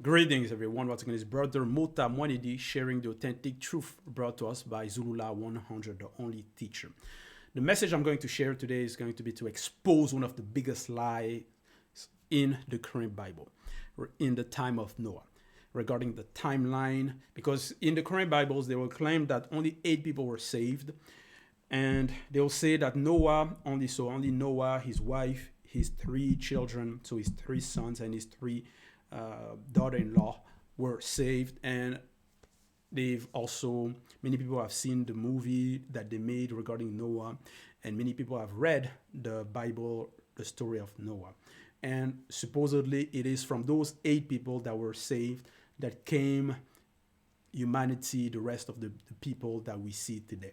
Greetings, everyone. Once again, it's brother Muta Mwanidi sharing the authentic truth brought to us by Zulula 100, the only teacher. The message I'm going to share today is going to be to expose one of the biggest lies in the current Bible, in the time of Noah, regarding the timeline. Because in the current Bibles, they will claim that only 8 people were saved, and they'll say that only Noah, his wife, his 3 children, so his 3 sons and his 3 daughter-in-law were saved. And many people have seen the movie that they made regarding Noah, and many people have read the Bible, the story of Noah. And supposedly it is from those 8 people that were saved that came humanity, the rest of the people that we see today,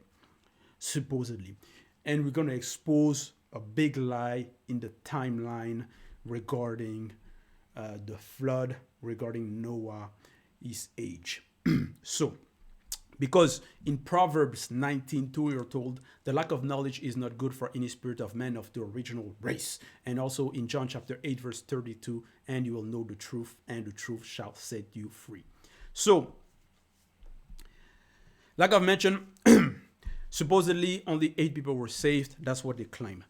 supposedly. And we're going to expose a big lie in the timeline regarding the flood, regarding Noah, his age. So, because in Proverbs 19:2, you're told, the lack of knowledge is not good for any spirit of man of the original race. And also in John chapter 8, verse 32, and you will know the truth, and the truth shall set you free. So, like I've mentioned, supposedly only 8 people were saved. That's what they claim.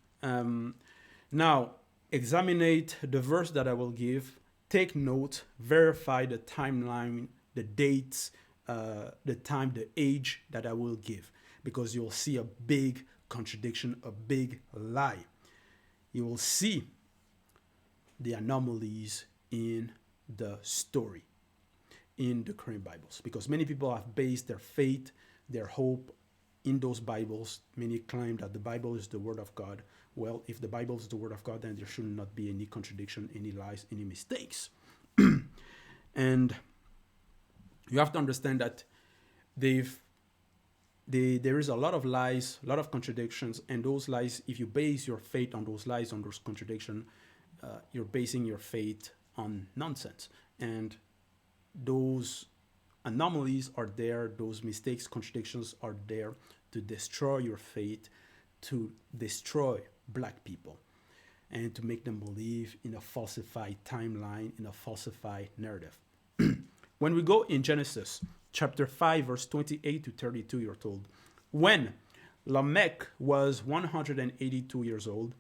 Now, examine the verse that I will give. Take note, verify the timeline, the dates, the time, the age that I will give, because you'll see a big contradiction, a big lie. You will see the anomalies in the story, in the current Bibles, because many people have based their faith, their hope in those Bibles. Many claim that the Bible is the Word of God. Well, if the Bible is the Word of God, then there should not be any contradiction, any lies, any mistakes. And you have to understand that there is a lot of lies, a lot of contradictions, and those lies, if you base your faith on those lies, on those contradictions, you're basing your faith on nonsense. And those anomalies are there, those mistakes, contradictions are there to destroy your faith, to destroy black people, and to make them believe in a falsified timeline, in a falsified narrative. When we go in Genesis chapter 5, verse 28 to 32, you're told, when Lamech was 182 years old,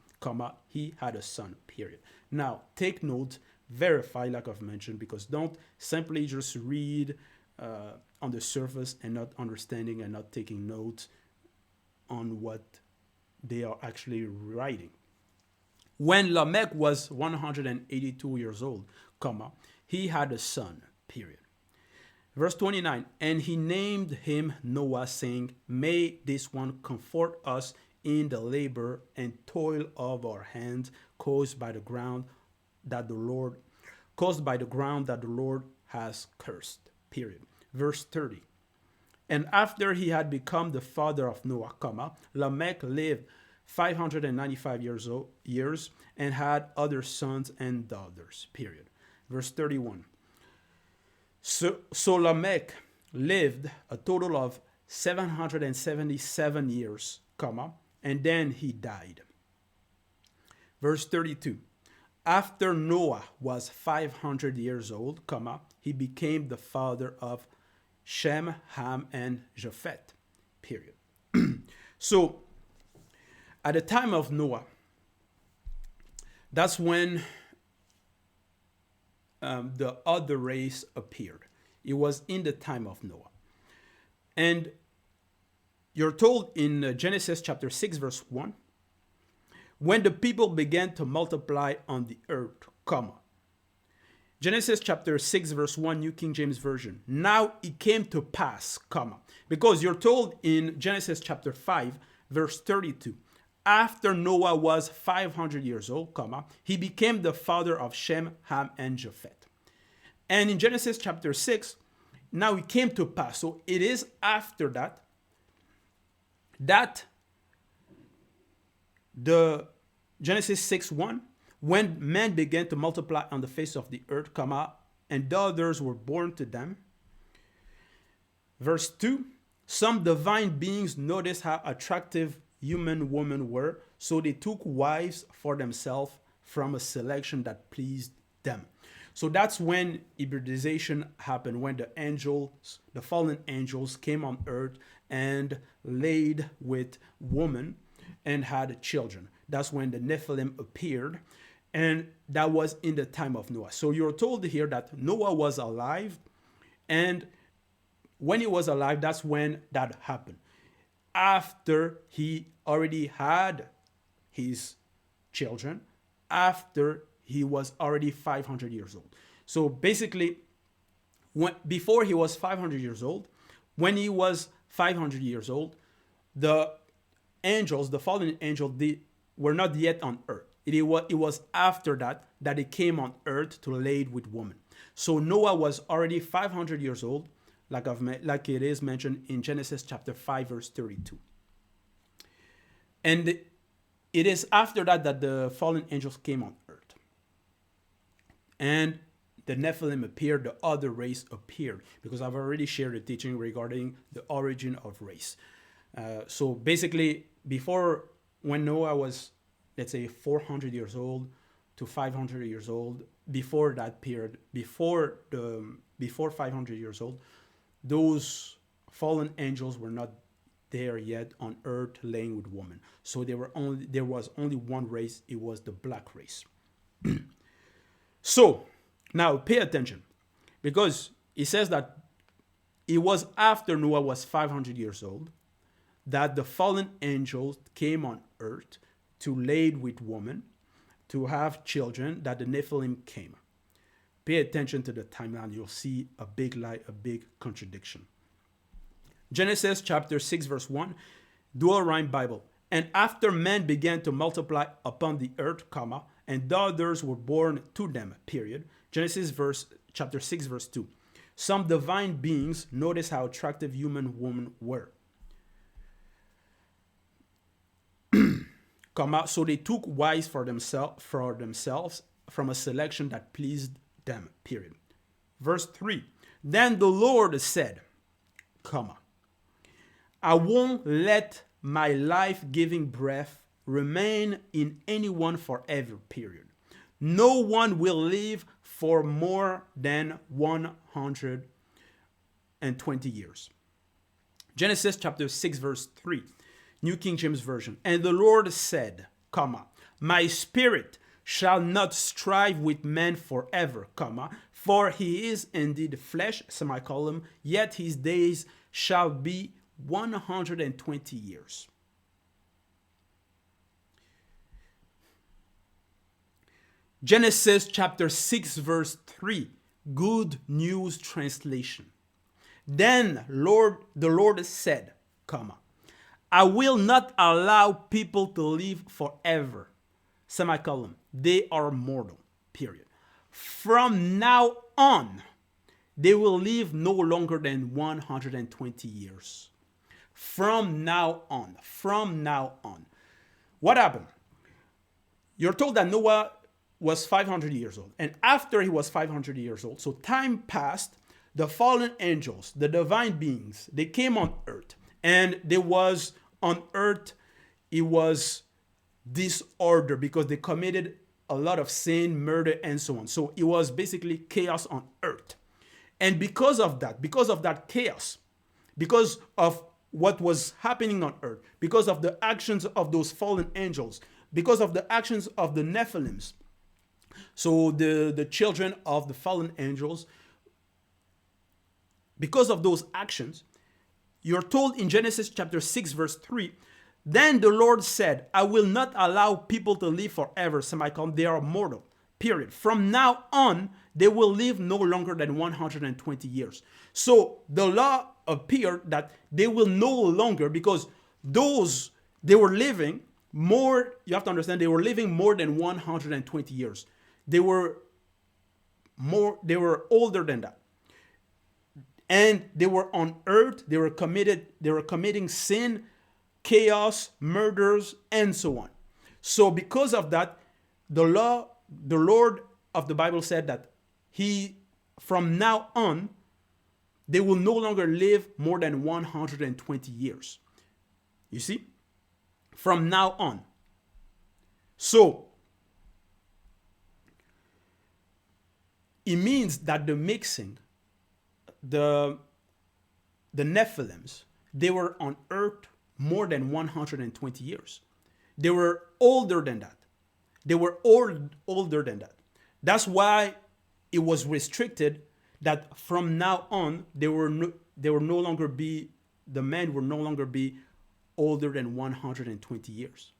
he had a son, period. Now, take note, verify, like I've mentioned, because don't simply just read on the surface and not understanding and not taking notes on what they are actually writing. When Lamech was 182 years old, he had a son, period. Verse 29, and he named him Noah, saying, may this one comfort us in the labor and toil of our hands, caused by the ground that the Lord has cursed, period. Verse 30, and after he had become the father of Noah, Lamech lived 595 years and had other sons and daughters, period. Verse 31, so Lamech lived a total of 777 years, and then he died. Verse 32, after Noah was 500 years old, he became the father of Shem, Ham, and Japheth, period. So, at the time of Noah, that's when the other race appeared. It was in the time of Noah. And you're told in Genesis chapter 6, verse 1, when the people began to multiply on the earth, Genesis chapter 6, verse 1, New King James Version. Now it came to pass, because you're told in Genesis chapter 5, verse 32, after Noah was 500 years old, he became the father of Shem, Ham, and Japheth. And in Genesis chapter 6, now it came to pass. So it is after that the Genesis 6:1, when men began to multiply on the face of the earth, and daughters were born to them. Verse 2, some divine beings noticed how attractive human women were, so they took wives for themselves from a selection that pleased them. So that's when hybridization happened, when the angels, the fallen angels, came on earth and laid with women and had children. That's when the Nephilim appeared, and that was in the time of Noah. So you're told here that Noah was alive, and when he was alive, that's when that happened. After he already had his children, after he was already 500 years old. So basically, before he was 500 years old, when he was 500 years old, the angels, the fallen angels, they were not yet on earth. It was after that that it came on earth to lay with women. So Noah was already 500 years old, like it is mentioned in Genesis chapter 5, verse 32. And it is after that that the fallen angels came on earth. And the Nephilim appeared, the other race appeared, because I've already shared a teaching regarding the origin of race. So basically, before, when Noah was, let's say, 400 years old to 500 years old, before that period, before 500 years old, those fallen angels were not there yet on earth laying with women. So there was only one race. It was the black race. So now pay attention, because it says that it was after Noah was 500 years old that the fallen angels came on earth to lay with women, to have children, that the Nephilim came. Pay attention to the timeline. You'll see a big lie, a big contradiction. Genesis chapter 6, verse 1, Dual Rhyme Bible. And after men began to multiply upon the earth, comma, and daughters were born to them, period. Genesis chapter 6, verse 2. Some divine beings, notice how attractive human women were. Comma, so they took wives for themselves from a selection that pleased them, period. Verse 3. Then the Lord said, comma, I won't let my life-giving breath remain in anyone forever, period. No one will live for more than 120 years. Genesis chapter 6, verse 3, New King James Version. And the Lord said, comma, my spirit shall not strive with man forever, comma, for he is indeed flesh, semicolon, yet his days shall be 120 years. Genesis chapter 6, verse 3, Good News Translation. Then the Lord said, comma, I will not allow people to live forever, semicolon. They are mortal, period. From now on, they will live no longer than 120 years. From now on. What happened? You're told that Noah was 500 years old. And after he was 500 years old, so time passed, the fallen angels, the divine beings, they came on earth. And there was on earth, it was disorder because they committed a lot of sin, murder, and so on. So it was basically chaos on earth. And because of that chaos, because of what was happening on earth, because of the actions of those fallen angels, because of the actions of the Nephilims, so the children of the fallen angels, because of those actions, you're told in Genesis chapter 6, verse 3, then the Lord said, I will not allow people to live forever, semicolon, they are mortal, period. From now on, they will live no longer than 120 years. So the law appeared that they will no longer, because those, they were living more, you have to understand, they were living more than 120 years. They were older than that. And they were on earth, they were committing sin, chaos, murders, and so on. So because of that, the Lord of the Bible said that from now on, they will no longer live more than 120 years. You see? From now on. So, it means that the mixing, the Nephilims, they were on earth more than 120 years. They were older than that. They were older than that. That's why it was restricted that from now on they were no longer be the men will no longer be older than 120 years.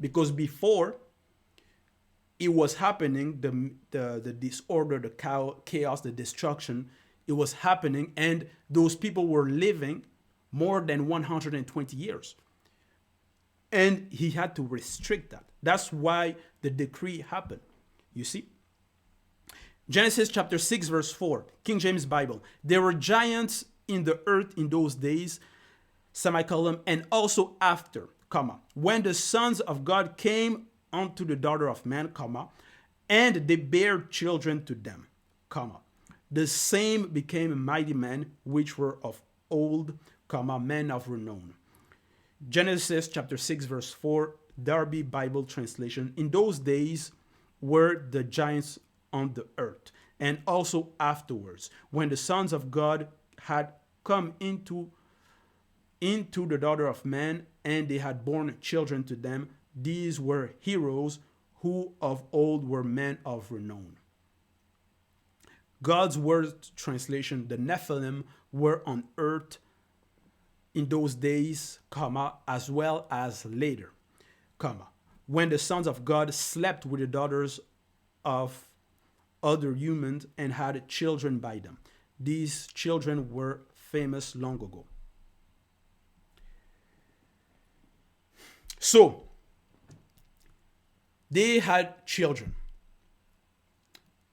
Because before it was happening, the disorder, the chaos, the destruction, it was happening, and those people were living more than 120 years. And he had to restrict that. That's why the decree happened. You see? Genesis chapter 6, verse 4, King James Bible. There were giants in the earth in those days, semicolon, and also after, comma, when the sons of God came unto the daughter of man, comma, and they bare children to them, comma. The same became mighty men, which were of old, comma, men of renown. Genesis chapter 6, verse 4, Darby Bible translation. In those days were the giants on the earth, and also afterwards, when the sons of God had come into the daughter of man, and they had borne children to them, these were heroes who of old were men of renown. God's word translation, the Nephilim were on earth in those days, comma, as well as later, comma, when the sons of God slept with the daughters of other humans and had children by them. These children were famous long ago. So, they had children.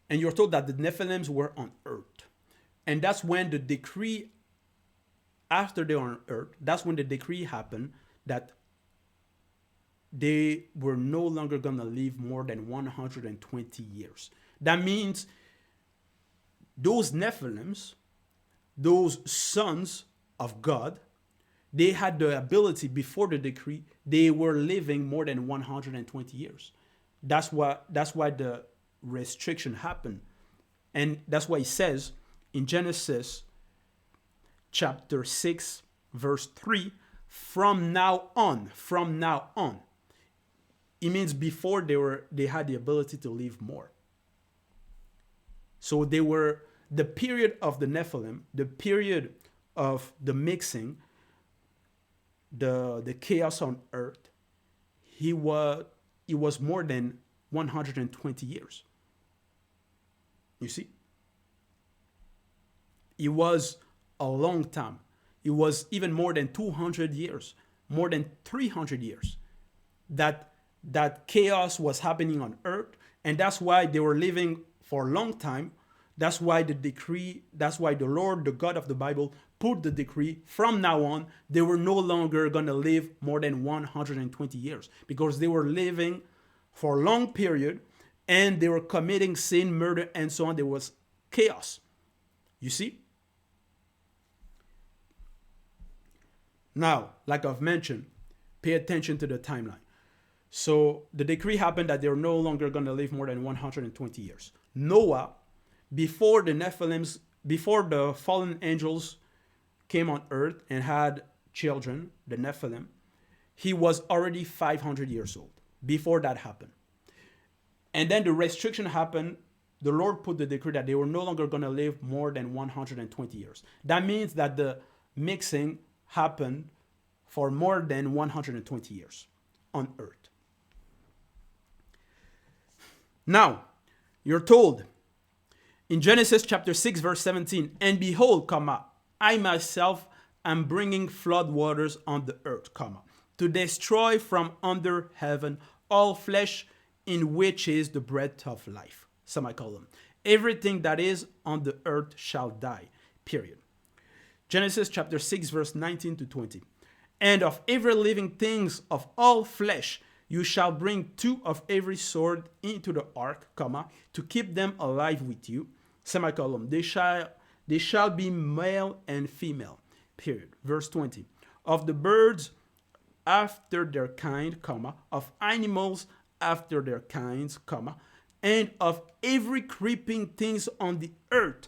And you're told that the Nephilims were on earth. And that's when the decree, after they were on earth, that's when the decree happened that they were no longer going to live more than 120 years. That means those Nephilims, those sons of God, they had the ability before the decree, they were living more than 120 years. That's why the restriction happened. And that's why it says in Genesis chapter 6, verse 3, from now on. It means before they had the ability to live more. So they were the period of the Nephilim, the period of the mixing, the chaos on earth. It was more than 120 years. You see? It was a long time. It was even more than 200 years, more than 300 years that chaos was happening on earth. And that's why they were living for a long time. That's why the Lord, the God of the Bible, put the decree from now on, they were no longer going to live more than 120 years because they were living for a long period and they were committing sin, murder, and so on. There was chaos. You see? Now, like I've mentioned, pay attention to the timeline. So the decree happened that they were no longer going to live more than 120 years. Noah, before the Nephilims, before the fallen angels came on earth and had children, the Nephilim, he was already 500 years old before that happened. And then the restriction happened. The Lord put the decree that they were no longer going to live more than 120 years. That means that the mixing happened for more than 120 years on earth. Now, you're told in Genesis chapter 6, verse 17, and behold, comma, I myself am bringing flood waters on the earth, comma, to destroy from under heaven all flesh in which is the breath of life, semicolon. Everything that is on the earth shall die, period. Genesis chapter 6, verse 19 to 20. And of every living things of all flesh, you shall bring 2 of every sort into the ark, comma, to keep them alive with you, semicolon. They shall be male and female, period. Verse 20. Of the birds after their kind, comma, of animals after their kinds, comma, and of every creeping things on the earth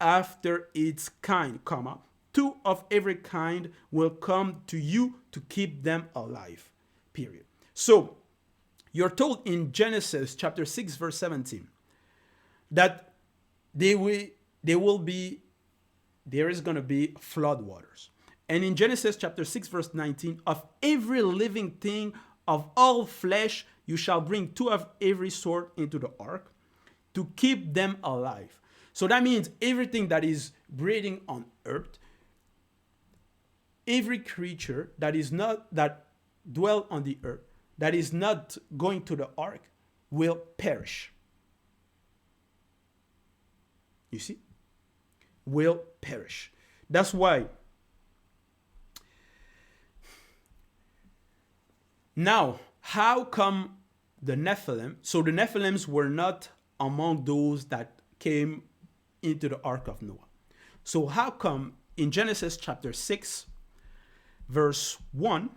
after its kind, comma, two of every kind will come to you to keep them alive. Period. So you're told in Genesis chapter 6, verse 17, that there is going to be flood waters. And in Genesis chapter 6, verse 19, of every living thing of all flesh, you shall bring two of every sort into the ark to keep them alive. So that means everything that is breathing on earth, every creature that dwell on the earth, that is not going to the ark, will perish. You see? Will perish. That's why. Now, how come the Nephilim? So the Nephilims were not among those that came into the ark of Noah. So how come in Genesis chapter 6, verse 1,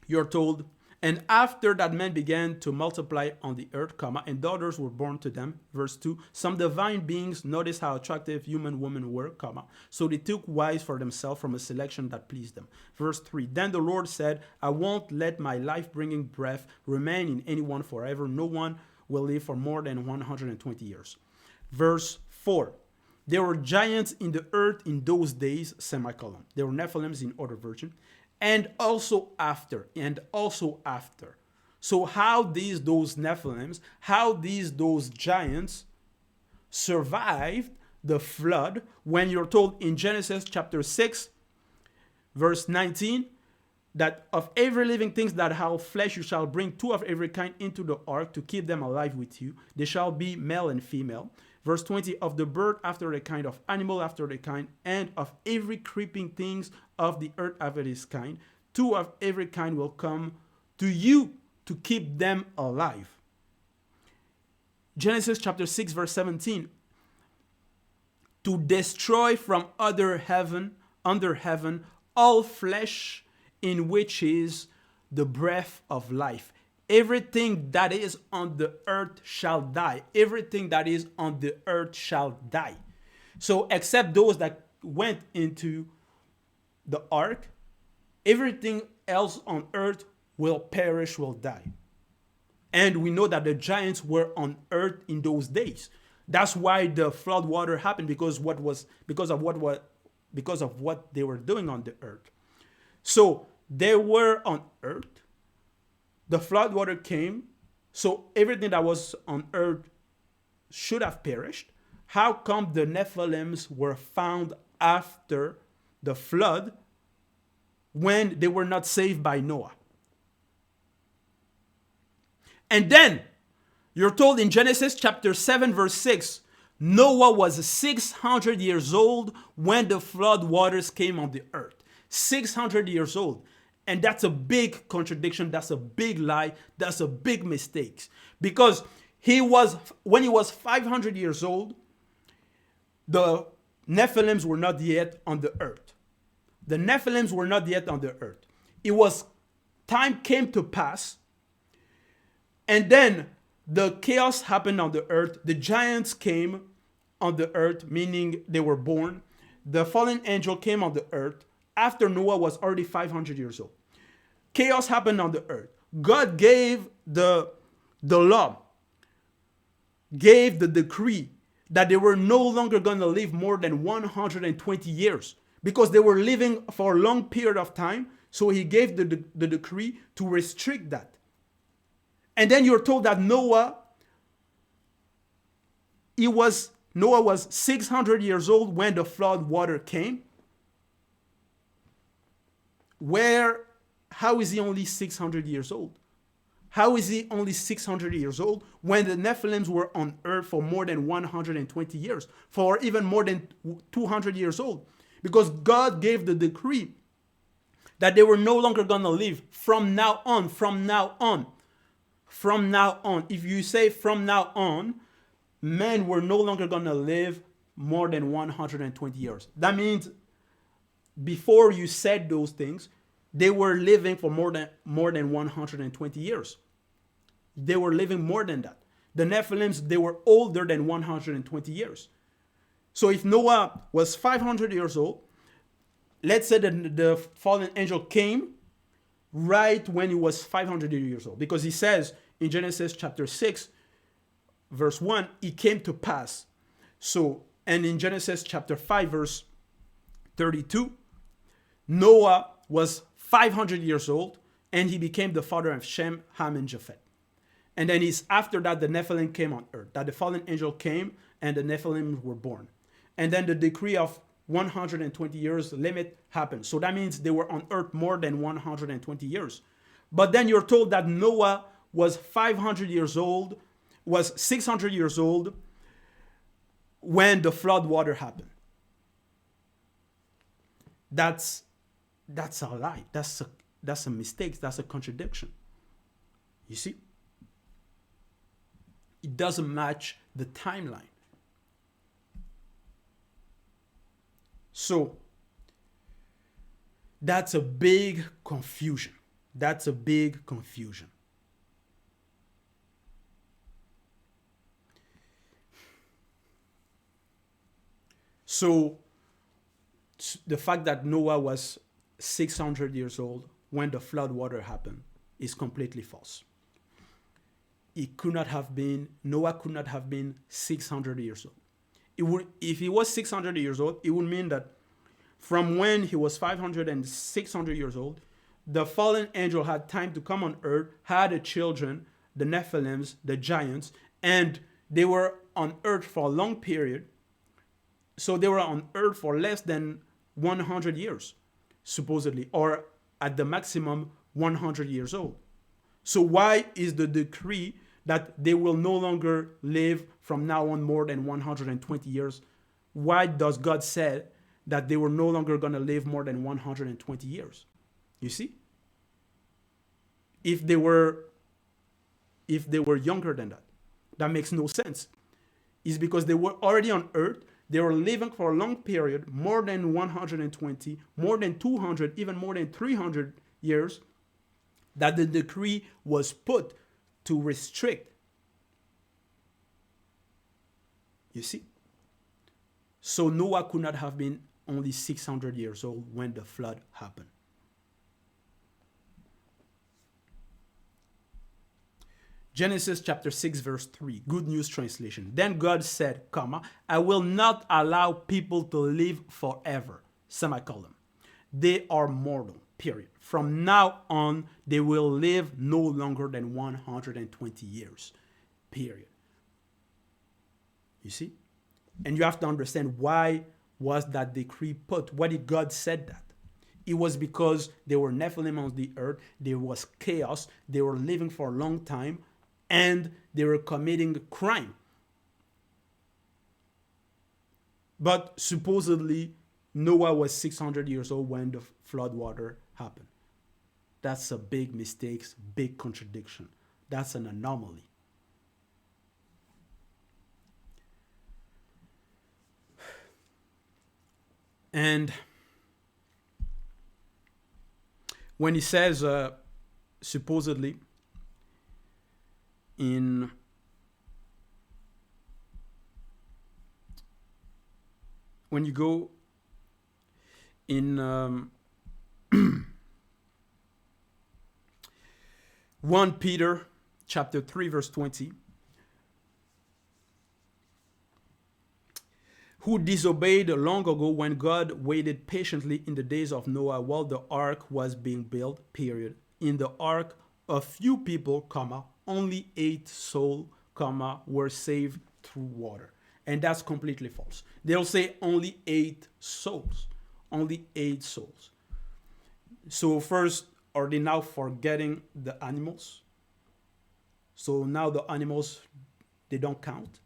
you're told, and after that men began to multiply on the earth, comma, and daughters were born to them. Verse 2, some divine beings noticed how attractive human women were, comma, so they took wives for themselves from a selection that pleased them. Verse 3, then the Lord said, I won't let my life-bringing breath remain in anyone forever. No one will live for more than 120 years. Verse 4, there were giants in the earth in those days, semicolon. There were Nephilims in other version. And also after. So how those Nephilims, those giants survived the flood, when you're told in Genesis chapter 6, verse 19, that of every living thing that have flesh you shall bring two of every kind into the ark to keep them alive with you. They shall be male and female. Verse 20, of the bird after the kind, of animal after the kind, and of every creeping things of the earth after this kind, two of every kind will come to you to keep them alive. Genesis chapter 6, verse 17, to destroy from under heaven, all flesh in which is the breath of life. Everything that is on the earth shall die. Everything that is on the earth shall die. So except those that went into the ark, everything else on earth will perish, will die. And we know that the giants were on earth in those days. That's why the flood water happened, because of what they were doing on the earth. So they were on earth. The flood water came, so everything that was on earth should have perished. How come the Nephilims were found after the flood when they were not saved by Noah? And then you're told in Genesis chapter 7, verse 6, Noah was 600 years old when the flood waters came on the earth. 600 years old. And that's a big contradiction. That's a big lie. That's a big mistake. Because when he was 500 years old, the Nephilims were not yet on the earth. The Nephilims were not yet on the earth. Time came to pass, and then the chaos happened on the earth. The giants came on the earth, meaning they were born. The fallen angel came on the earth after Noah was already 500 years old. Chaos happened on the earth. God gave the law, gave the decree that they were no longer going to live more than 120 years because they were living for a long period of time. So he gave the decree to restrict that. And then you're told that Noah was 600 years old when the flood water came. How is he only 600 years old? How is he only 600 years old when the Nephilims were on earth for more than 120 years, for even more than 200 years old? Because God gave the decree that they were no longer going to live from now on. If you say from now on, men were no longer going to live more than 120 years. That means before you said those things, they were living for more than 120 years. They were living more than that. The Nephilims, they were older than 120 years. So if Noah was 500 years old, let's say that the fallen angel came right when he was 500 years old. Because he says in Genesis chapter 6, verse 1, it came to pass. So, and in Genesis chapter 5, verse 32, Noah was 500 years old, and he became the father of Shem, Ham, and Japheth. And then it's after that the Nephilim came on earth, that the fallen angel came and the Nephilim were born. And then the decree of 120 years limit happened. So that means they were on earth more than 120 years. But then you're told that Noah was 500 years old, was 600 years old when the flood water happened. That's a lie. That's a mistake. That's a contradiction. You see? It doesn't match the timeline. So that's a big confusion. That's a big confusion. So the fact that Noah was 600 years old when the flood water happened is completely false. Noah could not have been 600 years old. If he was 600 years old, it would mean that from when he was 500 and 600 years old, the fallen angel had time to come on earth, had the children, the Nephilims, the giants, and they were on earth for a long period. So they were on earth for less than 100 years, supposedly, or at the maximum 100 years old. So why is the decree that they will no longer live from now on more than 120 years? Why does God say that they were no longer going to live more than 120 years? You see? If they were younger than that, that makes no sense. It's because they were already on earth. They were living for a long period, more than 120, more than 200, even more than 300 years, that the decree was put to restrict. You see? So Noah could not have been only 600 years old when the flood happened. Genesis chapter 6 verse 3, Good News Translation. Then God said, I will not allow people to live forever, semicolon. They are mortal, period. From now on, they will live no longer than 120 years, period. You see? And you have to understand, why was that decree put? Why did God said that? It was because there were Nephilim on the earth. There was chaos. They were living for a long time. And they were committing crime. But supposedly, Noah was 600 years old when the flood water happened. That's a big mistake, big contradiction. That's an anomaly. And when he says supposedly, when you go in 1 Peter chapter 3 verse 20, who disobeyed long ago when God waited patiently in the days of Noah while the ark was being built, period. In the ark, a few people, only 8 souls, were saved through water. And that's completely false. They'll say only 8 souls. Only 8 souls. So first, are they now forgetting the animals? So now the animals, they don't count?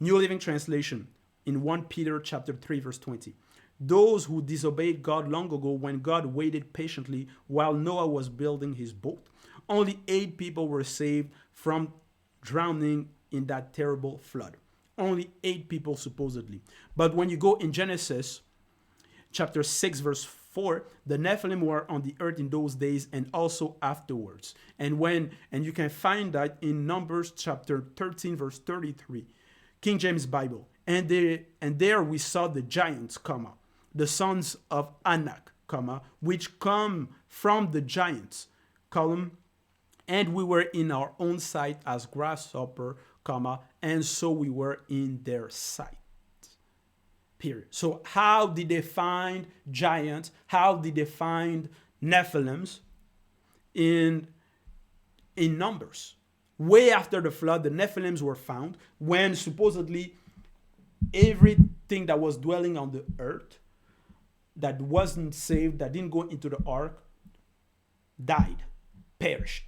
New Living Translation, in 1 Peter chapter 3 verse 20. Those who disobeyed God long ago when God waited patiently while Noah was building his boat. Only 8 people were saved from drowning in that terrible flood. Only 8 people supposedly. But when you go in Genesis chapter 6 verse 4, the Nephilim were on the earth in those days and also afterwards. And you can find that in Numbers chapter 13, verse 33, King James Bible. And there we saw the giants, the sons of Anak, which come from the giants, and we were in our own sight as grasshopper, and so we were in their sight. Period. So how did they find giants? How did they find Nephilims? In Numbers. Way after the flood, the Nephilims were found when supposedly everything that was dwelling on the earth that wasn't saved, that didn't go into the ark, died, perished.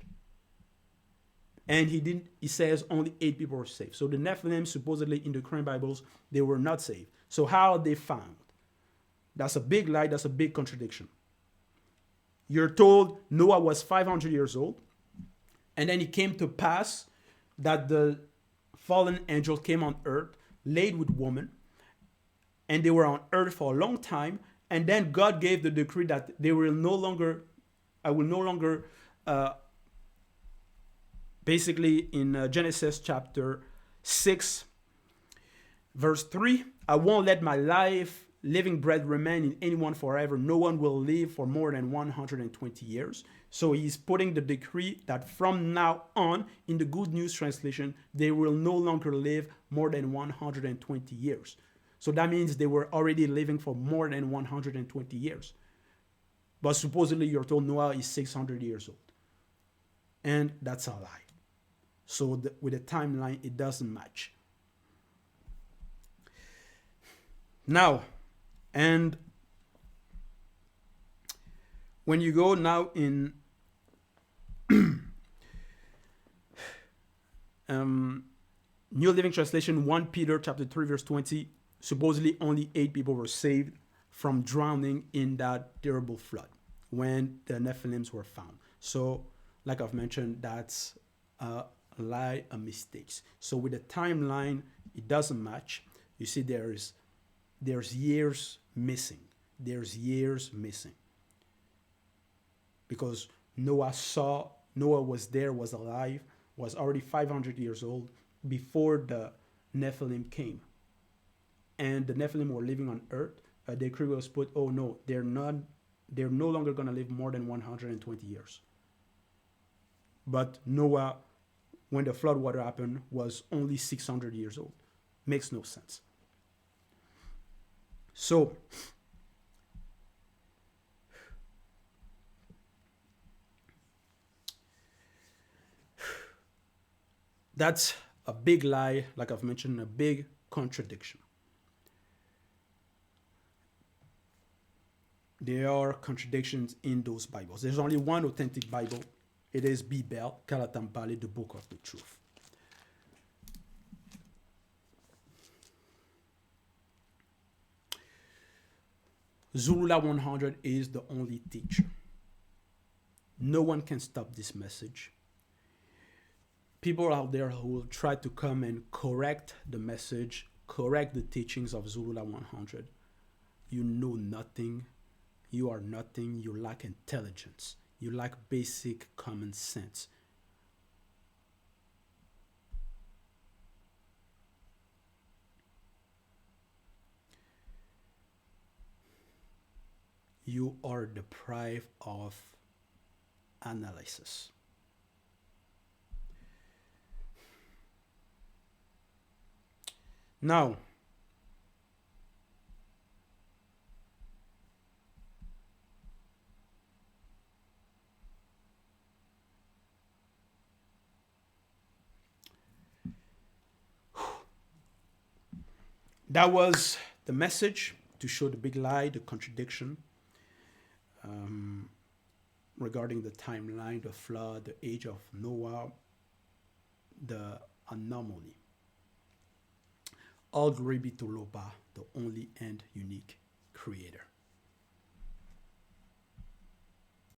And he says only 8 people were saved. So the Nephilim, supposedly in the current Bibles, they were not saved. So how are they found? That's a big lie. That's a big contradiction. You're told Noah was 500 years old. And then it came to pass that the fallen angel came on earth, laid with woman. And they were on earth for a long time. And then God gave the decree that I will no longer, basically in Genesis chapter 6, verse 3, I won't let my living bread remain in anyone forever. No one will live for more than 120 years. So he's putting the decree that from now on, in the Good News translation, they will no longer live more than 120 years. So that means they were already living for more than 120 years. But supposedly you're told Noah is 600 years old. And that's a lie. So with the timeline, it doesn't match. Now, and when you go now in New Living Translation, 1 Peter chapter 3, verse 20, supposedly only 8 people were saved from drowning in that terrible flood when the Nephilims were found. So, like I've mentioned, that's a lie, a mistake. So with the timeline, it doesn't match. You see, there's years missing. There's years missing. Because Noah was there, was alive, was already 500 years old before the Nephilim came. And the Nephilim were living on earth. A decree was put, oh no, they're no longer going to live more than 120 years. But Noah, when the flood water happened, was only 600 years old. Makes no sense. So, that's a big lie, like I've mentioned, a big contradiction. There are contradictions in those Bibles. There's only one authentic Bible. It is Bibel, Kalatampale, the Book of the Truth. Zulula 100 is the only teacher. No one can stop this message. People out there who will try to come and correct the message, correct the teachings of Zulula 100. You know nothing. You are nothing. You lack intelligence. You lack basic common sense. You are deprived of analysis. Now, that was the message to show the big lie, the contradiction regarding the timeline, the flood, the age of Noah, the anomaly. All glory be to Loba, the only and unique creator.